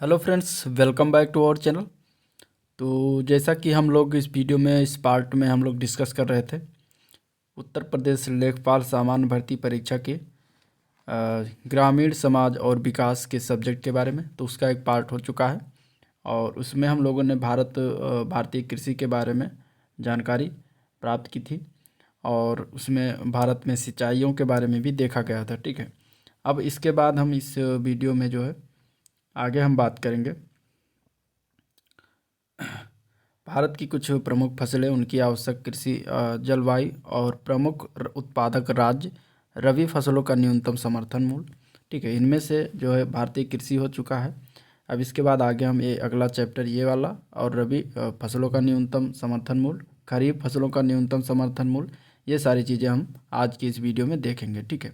Hello friends, welcome back to our channel. तो जैसा कि हम लोग इस वीडियो में इस पार्ट में हम लोग डिस्कस कर रहे थे उत्तर प्रदेश लेखपाल सामान्य भर्ती परीक्षा के ग्रामीण समाज और विकास के सब्जेक्ट के बारे में। तो उसका एक पार्ट हो चुका है और उसमें हम लोगों ने भारतीय कृषि के बारे में जानकारी प्राप्त की थी और उसमें भारत में सिंचाइयों के बारे में भी देखा गया था। ठीक है, अब इसके बाद हम इस वीडियो में जो है आगे हम बात करेंगे भारत की कुछ प्रमुख फसलें, उनकी आवश्यक कृषि जलवायु और प्रमुख उत्पादक राज्य, रबी फसलों का न्यूनतम समर्थन मूल्य। ठीक है, इनमें से जो है भारतीय कृषि हो चुका है। अब इसके बाद आगे हम ये अगला चैप्टर ये वाला और रबी फसलों का न्यूनतम समर्थन मूल्य, खरीफ फसलों का न्यूनतम समर्थन मूल्य, ये सारी चीज़ें हम आज की इस वीडियो में देखेंगे। ठीक है,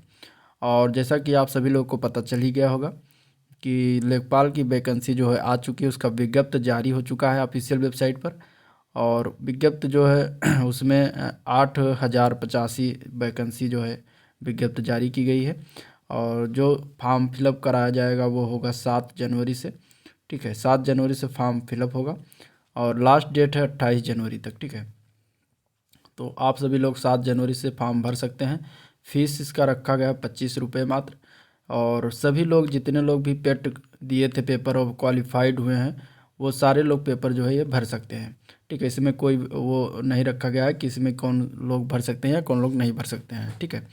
और जैसा कि आप सभी लोगों को पता चल ही गया होगा कि लेखपाल की वैकेंसी जो है आ चुकी है, उसका विज्ञप्ति जारी हो चुका है ऑफिशियल वेबसाइट पर। और विज्ञप्ति जो है उसमें 8,085 वैकेंसी जो है विज्ञप्ति जारी की गई है और जो फॉर्म फिलअप कराया जाएगा वो होगा 7 जनवरी से। ठीक है, 7 जनवरी से फॉर्म फिलअप होगा और लास्ट डेट है 28 जनवरी तक। ठीक है, तो आप सभी लोग 7 जनवरी से फॉर्म भर सकते हैं। फीस इसका रखा गया 25 रुपये मात्र और सभी लोग जितने लोग भी पेट दिए थे पेपर और क्वालिफाइड हुए हैं वो सारे लोग पेपर जो है ये भर सकते हैं। ठीक है, इसमें कोई वो नहीं रखा गया है कि इसमें कौन लोग भर सकते हैं या कौन लोग नहीं भर सकते हैं। ठीक है,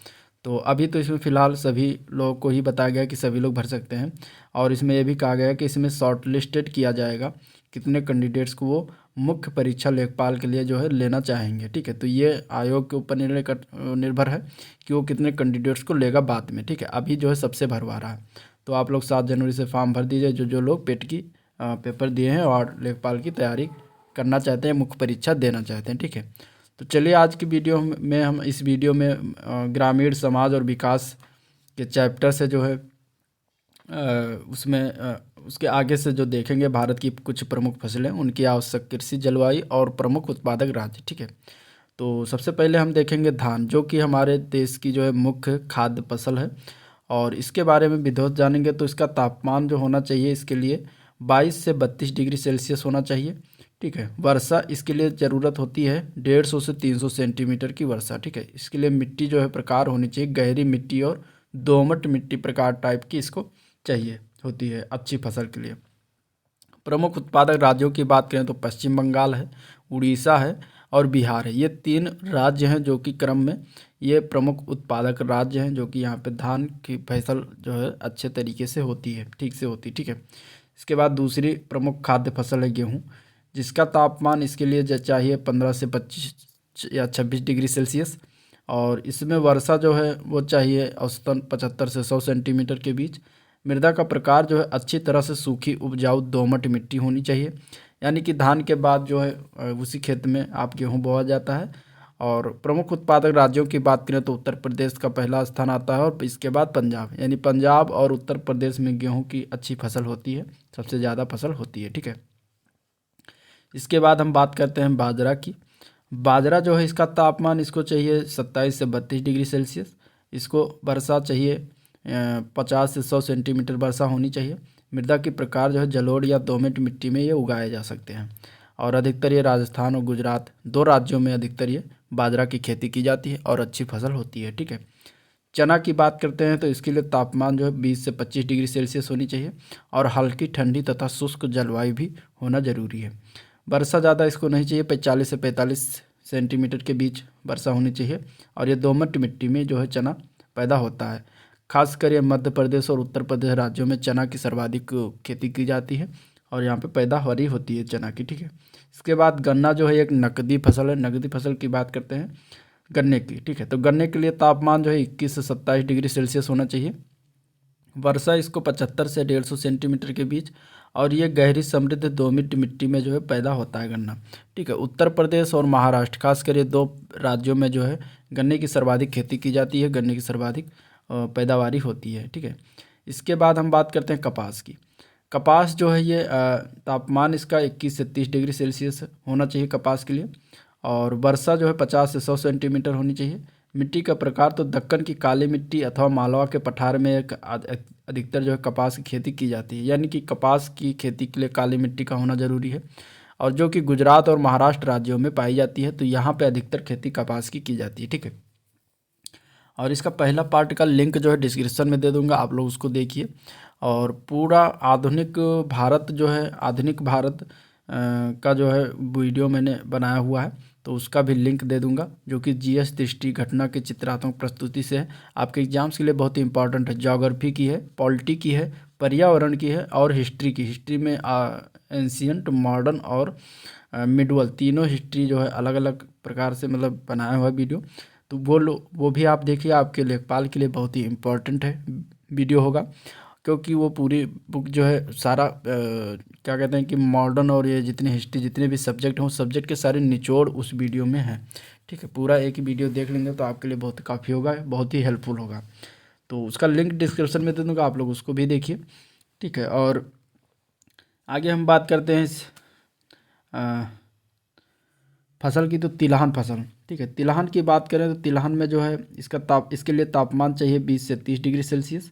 तो अभी तो इसमें फ़िलहाल सभी लोगों को ही बताया गया कि सभी लोग भर सकते हैं और इसमें यह भी कहा गया है कि इसमें शॉर्ट लिस्टेड किया जाएगा कितने कैंडिडेट्स को वो मुख्य परीक्षा लेखपाल के लिए जो है लेना चाहेंगे। ठीक है, तो ये आयोग के ऊपर निर्भर है कि वो कितने कैंडिडेट्स को लेगा बाद में। ठीक है, अभी जो है सबसे भरवा रहा है। तो आप लोग 7 जनवरी से फॉर्म भर दीजिए जो जो लोग पेट की पेपर दिए हैं और लेखपाल की तैयारी करना चाहते हैं, मुख्य परीक्षा देना चाहते हैं। ठीक है, तो चलिए आज की वीडियो में हम इस वीडियो में ग्रामीण समाज और विकास के चैप्टर से जो है उसके आगे से जो देखेंगे भारत की कुछ प्रमुख फसलें, उनकी आवश्यक कृषि जलवायु और प्रमुख उत्पादक राज्य। ठीक है, तो सबसे पहले हम देखेंगे धान, जो कि हमारे देश की जो है मुख्य खाद्य फसल है और इसके बारे में विधिवत जानेंगे। तो इसका तापमान जो होना चाहिए इसके लिए 22 से 32 डिग्री सेल्सियस होना चाहिए। ठीक है, वर्षा इसके लिए ज़रूरत होती है 150 से 300 सेंटीमीटर की वर्षा। ठीक है, इसके लिए मिट्टी जो है प्रकार होनी चाहिए गहरी मिट्टी और दोमट मिट्टी प्रकार टाइप की इसको चाहिए होती है अच्छी फसल के लिए। प्रमुख उत्पादक राज्यों की बात करें तो पश्चिम बंगाल है, उड़ीसा है और बिहार है। ये 3 राज्य हैं जो कि क्रम में ये प्रमुख उत्पादक राज्य हैं जो कि यहाँ पे धान की फसल जो है अच्छे तरीके से होती है, ठीक से होती है। ठीक है, इसके बाद दूसरी प्रमुख खाद्य फसल है गेहूँ, जिसका तापमान इसके लिए चाहिए 15 से 25 या 26 डिग्री सेल्सियस और इसमें वर्षा जो है वो चाहिए औसतन 75 से 100 सेंटीमीटर के बीच। मृदा का प्रकार जो है अच्छी तरह से सूखी उपजाऊ दोमट मिट्टी होनी चाहिए, यानी कि धान के बाद जो है उसी खेत में आप गेहूँ बोया जाता है। और प्रमुख उत्पादक राज्यों की बात करें तो उत्तर प्रदेश का पहला स्थान आता है और इसके बाद पंजाब, यानी पंजाब और उत्तर प्रदेश में गेहूँ की अच्छी फसल होती है, सबसे ज़्यादा फसल होती है। ठीक है, इसके बाद हम बात करते हैं बाजरा की। बाजरा जो है इसका तापमान इसको चाहिए 27 से 32 डिग्री सेल्सियस। इसको वर्षा चाहिए 50 से 100 सेंटीमीटर वर्षा होनी चाहिए। मृदा की प्रकार जो है जलोढ़ या दोमट मिट्टी में ये उगाए जा सकते हैं और अधिकतर ये राजस्थान और गुजरात 2 राज्यों में अधिकतर ये बाजरा की खेती की जाती है और अच्छी फसल होती है। ठीक है, चना की बात करते हैं तो इसके लिए तापमान जो है 20 से 25 डिग्री सेल्सियस होनी चाहिए और हल्की ठंडी तथा शुष्क जलवायु भी होना जरूरी है। वर्षा ज़्यादा इसको नहीं चाहिए, 40 से 45 सेंटीमीटर के बीच वर्षा होनी चाहिए और ये दोमट मिट्टी में जो है चना पैदा होता है। खासकर ये मध्य प्रदेश और उत्तर प्रदेश राज्यों में चना की सर्वाधिक खेती की जाती है और यहाँ पे पैदावारी होती है चना की। ठीक है, इसके बाद गन्ना जो है एक नकदी फसल है। नकदी फसल की बात करते हैं गन्ने की। ठीक है, तो गन्ने के लिए तापमान जो है 21 से 27 डिग्री सेल्सियस होना चाहिए। वर्षा इसको 75 से 150 सेंटीमीटर के बीच और ये गहरी समृद्ध दोमट मिट्टी में जो है पैदा होता है गन्ना। ठीक है, उत्तर प्रदेश और महाराष्ट्र खासकर ये 2 राज्यों में जो है गन्ने की सर्वाधिक खेती की जाती है, गन्ने की सर्वाधिक पैदावारी होती है। ठीक है, इसके बाद हम बात करते हैं कपास की। कपास जो है ये तापमान इसका 21 से 30 डिग्री सेल्सियस होना चाहिए कपास के लिए और वर्षा जो है 50 से 100 सेंटीमीटर होनी चाहिए। मिट्टी का प्रकार तो दक्कन की काली मिट्टी अथवा मालवा के पठार में एक अधिकतर जो है कपास की खेती की जाती है, यानी कि कपास की खेती के लिए काली मिट्टी का होना ज़रूरी है, और जो कि गुजरात और महाराष्ट्र राज्यों में पाई जाती है। तो यहाँ पे अधिकतर खेती कपास की जाती है, ठीक है। और इसका पहला पार्ट का लिंक जो है डिस्क्रिप्शन में दे दूंगा, आप लोग उसको देखिए। और पूरा आधुनिक भारत जो है, आधुनिक भारत का जो है वीडियो मैंने बनाया हुआ है, तो उसका भी लिंक दे दूंगा, जो कि जीएस दृष्टि घटना की चित्रात्मक प्रस्तुति से है। आपके एग्जाम्स के लिए बहुत ही इंपॉर्टेंट है। ज्योग्राफी की है, पॉलिटी की है, पर्यावरण की है और हिस्ट्री की। हिस्ट्री में एंशियंट, मॉडर्न और मिडवल तीनों हिस्ट्री जो है अलग अलग प्रकार से मतलब बनाया हुआ है वीडियो। तो वो भी आप देखिए, आपके लेखपाल के लिए बहुत ही इम्पोर्टेंट है वीडियो होगा, क्योंकि वो पूरी बुक जो है सारा क्या कहते हैं कि मॉडर्न और ये जितने हिस्ट्री जितने भी सब्जेक्ट हैं उस सब्जेक्ट के सारे निचोड़ उस वीडियो में है, ठीक है। पूरा एक ही वीडियो देख लेंगे तो आपके लिए बहुत काफ़ी होगा, बहुत ही हेल्पफुल होगा। तो उसका लिंक डिस्क्रिप्शन में दे दूँगा, आप लोग उसको भी देखिए, ठीक है। और आगे हम बात करते हैं इस फसल की, तो तिलहन फसल, ठीक है। तिलहन की बात करें तो तिलहन में जो है इसके लिए तापमान चाहिए 20 से 30 डिग्री सेल्सियस,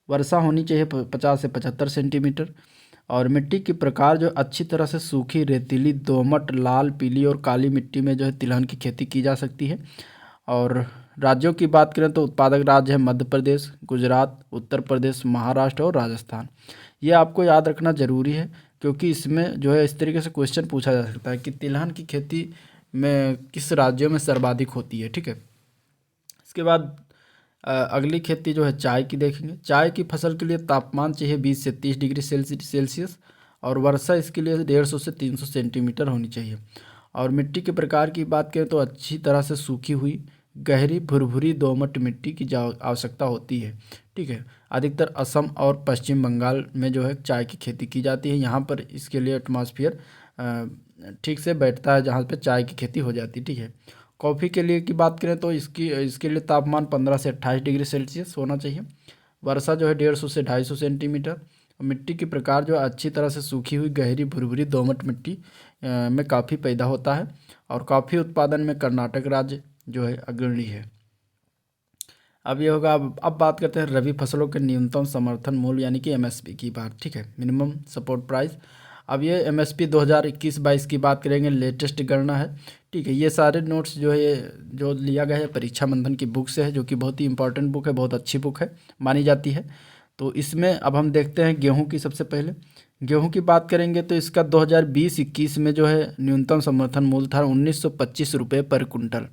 वर्षा होनी चाहिए 50 से 75 सेंटीमीटर, और मिट्टी की प्रकार जो अच्छी तरह से सूखी, रेतीली, दोमट, लाल, पीली और काली मिट्टी में जो है तिलहन की खेती की जा सकती है। और राज्यों की बात करें तो उत्पादक राज्य है मध्य प्रदेश, गुजरात, उत्तर प्रदेश, महाराष्ट्र और राजस्थान। ये आपको याद रखना ज़रूरी है, क्योंकि इसमें जो है इस तरीके से क्वेश्चन पूछा जा सकता है कि तिलहन की खेती में किस राज्यों में सर्वाधिक होती है, ठीक है। इसके बाद अगली खेती जो है चाय की देखेंगे। चाय की फसल के लिए तापमान चाहिए 20 से 30 डिग्री सेल्सियस, और वर्षा इसके लिए 150 से 300 सेंटीमीटर होनी चाहिए। और मिट्टी के प्रकार की बात करें तो अच्छी तरह से सूखी हुई, गहरी, भुरभुरी, दोमट मिट्टी की आवश्यकता होती है, ठीक है। अधिकतर असम और पश्चिम बंगाल में जो है चाय की खेती की जाती है। यहाँ पर इसके लिए एटमॉस्फेयर ठीक से बैठता है जहाँ पे चाय की खेती हो जाती है, ठीक है। कॉफ़ी के लिए की बात करें तो इसके लिए तापमान 15 से 28 डिग्री सेल्सियस होना चाहिए। वर्षा जो है 150 से 250 सेंटीमीटर। मिट्टी की प्रकार जो अच्छी तरह से सूखी हुई, गहरी, भुरभुरी, दोमट मिट्टी में काफ़ी पैदा होता है। और कॉफ़ी उत्पादन में कर्नाटक राज्य जो है अग्रणी है। अब ये होगा, अब बात करते हैं रबी फसलों के न्यूनतम समर्थन मूल्य यानी कि एमएसपी की बात, ठीक है, मिनिमम सपोर्ट प्राइस। अब ये एमएसपी 2021-22 की बात करेंगे, लेटेस्ट गणना है, ठीक है। ये सारे नोट्स जो है ये जो लिया गया है परीक्षा मंथन की बुक से है, जो कि बहुत ही इंपॉर्टेंट बुक है, बहुत अच्छी बुक है, मानी जाती है। तो इसमें अब हम देखते हैं गेहूं की। सबसे पहले गेहूं की बात करेंगे तो इसका 2020-21 में जो है न्यूनतम समर्थन मूल्य था 1925 रुपये पर कुंटल,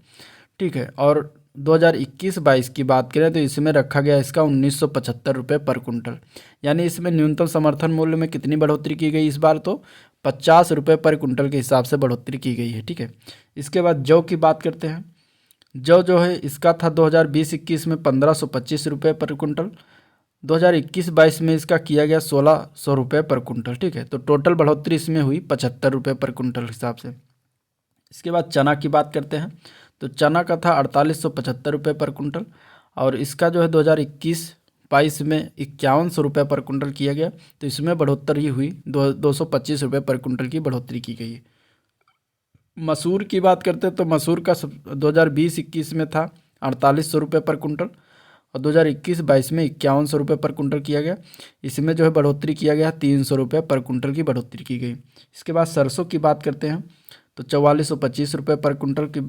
ठीक है। और 2021-22 की बात करें तो इसमें रखा गया इसका 1975 रुपये पर कुंटल, यानी इसमें न्यूनतम समर्थन मूल्य में कितनी बढ़ोतरी की गई इस बार, तो 50 रुपये पर कुंटल के हिसाब से बढ़ोतरी की गई है, ठीक है। इसके बाद जौ की बात करते हैं। जौ जो है इसका था 2020-21 में 1525 रुपये पर कुंटल, 2021-22 में इसका किया गया 1600 रुपये पर कुंटल, ठीक है। तो टोटल बढ़ोतरी इसमें हुई 75 रुपये पर कुंटल हिसाब से। इसके बाद चना की बात करते हैं तो चना का था 4875 रुपये पर कुंटल, और इसका जो है 2021-22 में 5100 रुपये पर कुंटल किया गया। तो इसमें बढ़ोतरी हुई 225 रुपये पर कुंटल की बढ़ोतरी की गई। मसूर की बात करते हैं तो मसूर का 2020-21 में था 4800 रुपये पर कुंटल, और 2021-22 में 5100 रुपये पर कुंटल किया गया। इसमें जो है बढ़ोतरी किया गया 300 रुपये पर कुंटल की बढ़ोतरी की गई। इसके बाद सरसों की बात करते हैं तो 4425 रुपये पर कुंटल की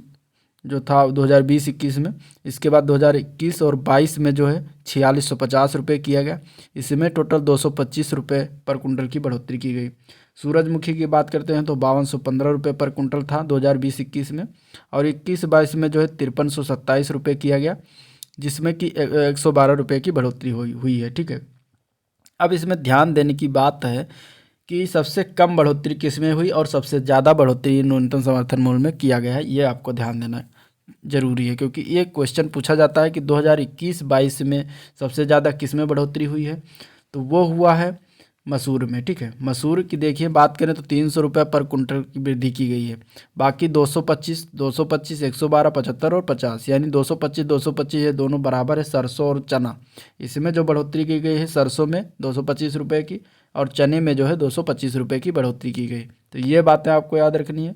जो था 2020-21 में। इसके बाद 2021 और 22 में जो है 4650 रुपये किया गया। इसमें टोटल 225 रुपये पर कुंटल की बढ़ोतरी की गई। सूरजमुखी की बात करते हैं तो 5215 रुपये पर कुंटल था 2020-21 में, और 21-22 में जो है 5327 रुपये किया गया, जिसमें कि 112 रुपये की बढ़ोतरी हुई है, ठीक है। अब इसमें ध्यान देने की बात है कि सबसे कम बढ़ोतरी किस में हुई और सबसे ज़्यादा बढ़ोतरी न्यूनतम समर्थन मूल्य में किया गया है, ये आपको ध्यान देना जरूरी है, क्योंकि ये क्वेश्चन पूछा जाता है कि 2021-22 में सबसे ज़्यादा किस में बढ़ोतरी हुई है, तो वो हुआ है मसूर में, ठीक है। मसूर की देखिए बात करें तो 300 रुपये पर कुंटल की वृद्धि की गई है। बाकी 225, 112, 75 और 50, यानी 225 ये दोनों बराबर है सरसों और चना। इसमें जो बढ़ोतरी की गई है सरसों में 225 रुपये की, और चने में जो है 225 रुपये की बढ़ोतरी की गई। तो ये बातें आपको याद रखनी है।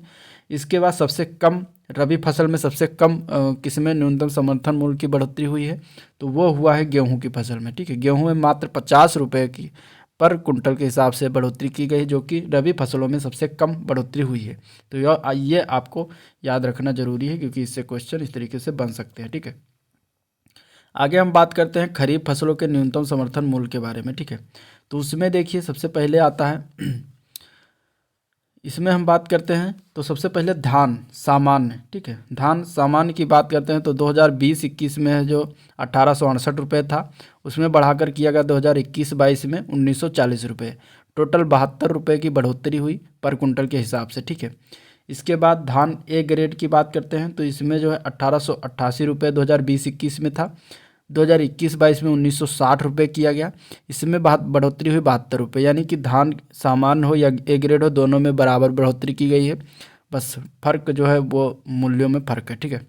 इसके बाद सबसे कम रबी फसल में सबसे कम किसमें न्यूनतम समर्थन मूल्य की बढ़ोतरी हुई है, तो वो हुआ है गेहूं की फसल में। ठीक है, गेहूं में मात्र 50 रुपये की पर कुंटल के हिसाब से बढ़ोतरी की गई, जो कि रबी फसलों में सबसे कम बढ़ोतरी हुई है। तो ये आपको याद रखना जरूरी है, क्योंकि इससे क्वेश्चन इस तरीके से बन सकते हैं। ठीक है, आगे हम बात करते हैं खरीफ फसलों के न्यूनतम समर्थन मूल्य के बारे में। ठीक है, तो उसमें देखिए सबसे पहले आता है इसमें हम बात करते हैं तो सबसे पहले धान सामान्य। ठीक है, धान सामान्य की बात करते हैं तो 2020-21 में जो 1868 रुपये था, उसमें बढ़ाकर किया गया 2021-22 में 1940 रुपये, टोटल 72 रुपये की बढ़ोतरी हुई पर कुंटल के हिसाब से। ठीक है, इसके बाद धान ए ग्रेड की बात करते हैं तो इसमें जो है 1888 रुपये 2020-21 में था, 2021-22 में 1960 रुपये किया गया। इसमें बढ़ोतरी हुई 72 रुपये, यानी कि धान सामान्य हो या ए ग्रेड हो, दोनों में बराबर बढ़ोतरी की गई है, बस फर्क जो है वो मूल्यों में फ़र्क है। ठीक है,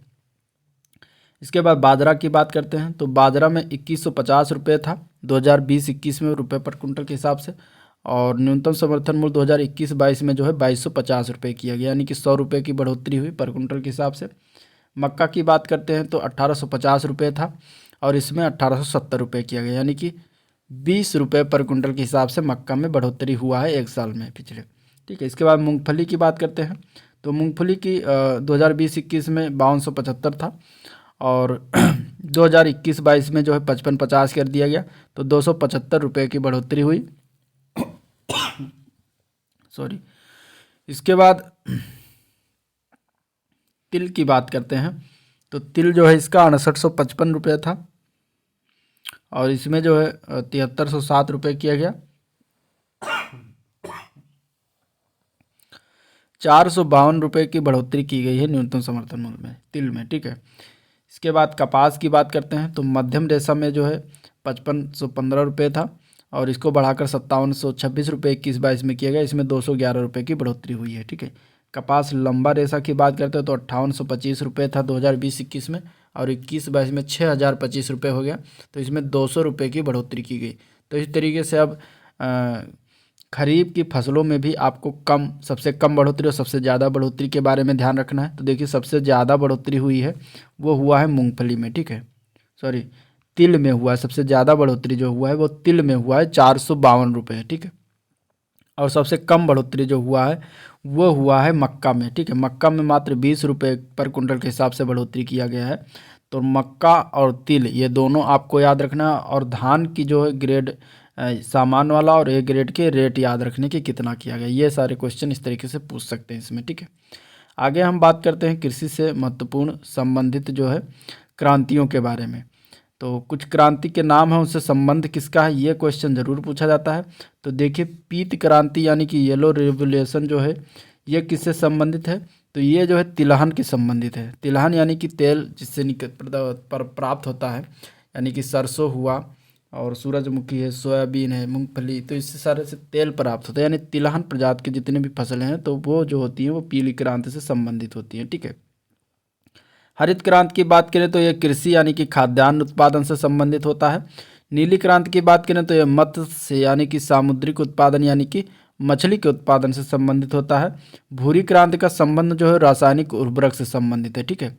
इसके बाद बाजरा की बात करते हैं तो बाजरा में 2150 रुपये था 2020-21 में रुपये पर कुंटल के हिसाब से, और न्यूनतम समर्थन मूल्य 2021-22 में जो है 2250 रुपये किया गया, यानी कि 100 रुपये की बढ़ोतरी हुई पर कुंटल के हिसाब से। मक्का की बात करते हैं तो 1850 रुपये था और इसमें 1870 रुपये किया गया, यानी कि 20 रुपये पर कुंटल के हिसाब से मक्का में बढ़ोतरी हुआ है एक साल में पिछले। ठीक है, इसके बाद मूंगफली की बात करते हैं तो मूंगफली की 2020-21 में 5275 था और 2021-22 में जो है 5550 कर दिया गया, तो 275 रुपये की बढ़ोतरी हुई। सॉरी, इसके बाद तिल की बात करते हैं तो तिल जो है इसका 6855 रुपये था और इसमें जो है 7307 रुपये किया गया, 452 रुपये की बढ़ोतरी की गई है न्यूनतम समर्थन मूल्य में तिल में। ठीक है, इसके बाद कपास की बात करते हैं तो मध्यम रेशा में जो है 5515 रुपये था और इसको बढ़ाकर 5726 रुपये 21-22 में किया गया, इसमें 211 रुपये की बढ़ोतरी हुई है। ठीक है, कपास लंबा रेशा की बात करते हैं तो 5825 रुपये था 2020-21 में और 21-22 में 6025 रुपये हो गया, तो इसमें 200 रुपये की बढ़ोतरी की गई। तो इस तरीके से अब खरीफ की फसलों में भी आपको सबसे कम बढ़ोतरी और सबसे ज़्यादा बढ़ोतरी के बारे में ध्यान रखना है। तो देखिए सबसे ज़्यादा बढ़ोतरी हुई है वो हुआ है मूंगफली में। ठीक है, सॉरी, तिल में हुआ है, सबसे ज़्यादा बढ़ोतरी जो हुआ है वो तिल में हुआ है 452 रुपये। ठीक है, और सबसे कम बढ़ोतरी जो हुआ है वो हुआ है मक्का में। ठीक है, मक्का में मात्र 20 रुपये पर कुंटल के हिसाब से बढ़ोतरी किया गया है। तो मक्का और तिल ये दोनों आपको याद रखना है, और धान की जो है ग्रेड सामान्य वाला और ए ग्रेड के रेट याद रखने के कितना किया गया, ये सारे क्वेश्चन इस तरीके से पूछ सकते हैं इसमें। ठीक है, आगे हम बात करते हैं कृषि से महत्वपूर्ण संबंधित जो है क्रांतियों के बारे में। तो कुछ क्रांति के नाम हैं, उनसे संबंध किसका है, ये क्वेश्चन ज़रूर पूछा जाता है। तो देखिए पीत क्रांति यानी कि येलो रिवोल्यूशन जो है ये किससे संबंधित है, तो ये जो है तिलहन के संबंधित है। तिलहन यानी कि तेल जिससे प्राप्त होता है, यानी कि सरसों हुआ और सूरजमुखी है, सोयाबीन है, मूंगफली, तो इससे सारे से तेल प्राप्त होता है, यानी तिलहन प्रजाति के जितने भी फसलें हैं तो वो जो होती हैं वो पीली क्रांति से संबंधित होती हैं। ठीक है, हरित क्रांति की बात करें तो यह कृषि यानी कि खाद्यान्न उत्पादन से संबंधित होता है। नीली क्रांति की बात करें तो यह मत्स्य यानी कि सामुद्रिक उत्पादन यानी कि मछली के उत्पादन से संबंधित होता है। भूरी क्रांति का संबंध जो है रासायनिक उर्वरक से संबंधित है। ठीक है,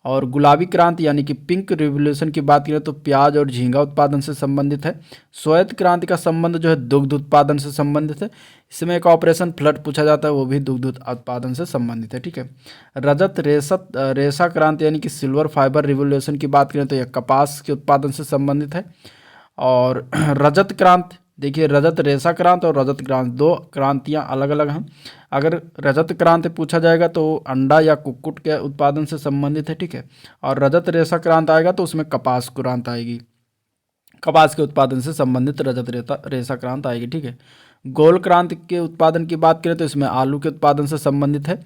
और गुलाबी क्रांति यानी कि पिंक रिवोल्यूशन की बात करें तो प्याज और झींगा उत्पादन से संबंधित है। श्वेत क्रांति का संबंध जो है दुग्ध उत्पादन से संबंधित है। इसमें एक ऑपरेशन फ्लड पूछा जाता है, वो भी दुग्ध उत्पादन से संबंधित है। ठीक है, रजत रेशा क्रांति यानी कि सिल्वर फाइबर रिवोल्यूशन की बात करें तो यह कपास के उत्पादन से संबंधित है। और रजत क्रांति, देखिए रजत रेशा क्रांति और रजत क्रांति दो क्रांतियाँ अलग अलग हैं। अगर रजत क्रांति पूछा जाएगा तो अंडा या कुक्कुट के उत्पादन से संबंधित है। ठीक है, और रजत रेशा क्रांति आएगा तो उसमें कपास क्रांति आएगी, कपास के उत्पादन से संबंधित रजत रेशा क्रांति आएगी। ठीक है, गोल क्रांति के उत्पादन की बात करें तो इसमें आलू के उत्पादन से संबंधित है।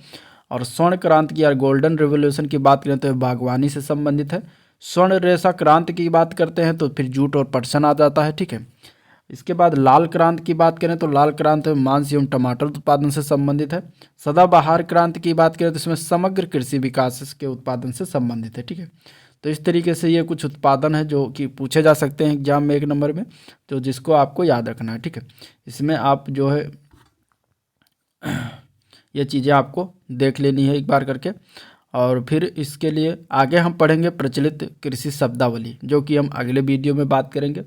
और स्वर्ण क्रांति की या गोल्डन रिवोल्यूशन की बात करें तो बागवानी से संबंधित है। स्वर्ण रेशा क्रांति की बात करते हैं तो फिर जूट और पटसन आ जाता है। ठीक है, इसके बाद लाल क्रांति की बात करें तो लाल क्रांति मांस एवं टमाटर उत्पादन से संबंधित है। सदाबहार क्रांति की बात करें तो इसमें समग्र कृषि विकास के उत्पादन से संबंधित है। ठीक है, तो इस तरीके से ये कुछ उत्पादन है जो कि पूछे जा सकते हैं एग्जाम में 1 नंबर में, तो जिसको आपको याद रखना है। ठीक है, इसमें आप जो है ये चीज़ें आपको देख लेनी है एक बार करके। और फिर इसके लिए आगे हम पढ़ेंगे प्रचलित कृषि शब्दावली, जो कि हम अगले वीडियो में बात करेंगे।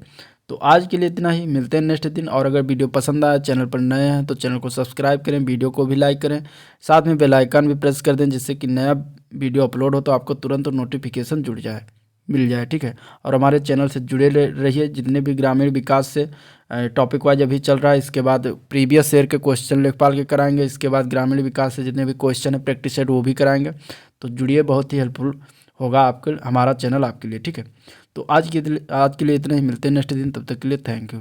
तो आज के लिए इतना ही, मिलते हैं नेक्स्ट दिन। और अगर वीडियो पसंद आया, चैनल पर नए हैं तो चैनल को सब्सक्राइब करें, वीडियो को भी लाइक करें, साथ में बेल आइकन भी प्रेस कर दें, जिससे कि नया वीडियो अपलोड हो तो आपको तुरंत नोटिफिकेशन मिल जाए, ठीक है। और हमारे चैनल से जुड़े रहिए। जितने भी ग्रामीण विकास से टॉपिक वाइज अभी चल रहा है, इसके बाद प्रीवियस ईयर के क्वेश्चन लेखपाल के कराएंगे, इसके बाद ग्रामीण विकास से जितने भी क्वेश्चन है प्रैक्टिस सेट वो भी कराएंगे। तो जुड़िए, बहुत ही हेल्पफुल होगा आपके हमारा चैनल आपके लिए, ठीक है। तो आज के लिए इतना ही, मिलते हैं नेक्स्ट दिन, तब तक के लिए थैंक यू।